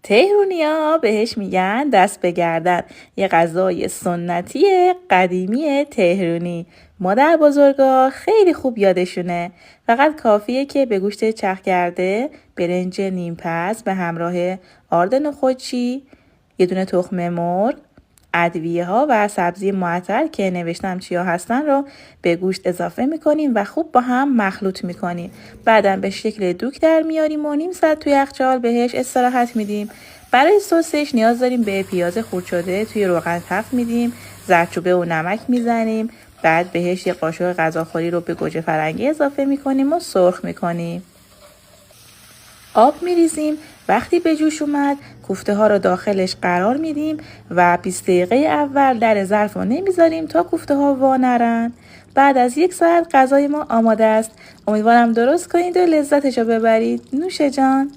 تهرونیا بهش میگن دست به گردن، یه غذای سنتی قدیمی تهرونی. مادر بزرگا خیلی خوب یادشونه. فقط کافیه که به گوشت چرخ کرده، برنج نیمپز به همراه آرد نخودچی، یه دونه تخم مرغ، ادویه ها و سبزی معطر که نوشتم چیا هستن رو به گوشت اضافه میکنیم و خوب با هم مخلوط میکنیم. بعدم به شکل دوک در میاریم و نیم ساعت توی یخچال بهش استراحت میدیم. برای سسش نیاز داریم به پیاز خرد شده توی روغن تفت میدیم، زردچوبه و نمک میزنیم. بعد بهش یه قاشق غذاخوری رو به گوجه فرنگی اضافه میکنیم و سرخ میکنیم. آب میریزیم. وقتی به جوش اومد کوفته ها رو داخلش قرار میدیم و 20 دقیقه اول در ظرف رو نمیذاریم تا کوفته ها وا نرن. بعد از 1 ساعت غذای ما آماده است. امیدوارم درست کنید و لذتش رو ببرید. نوش جان.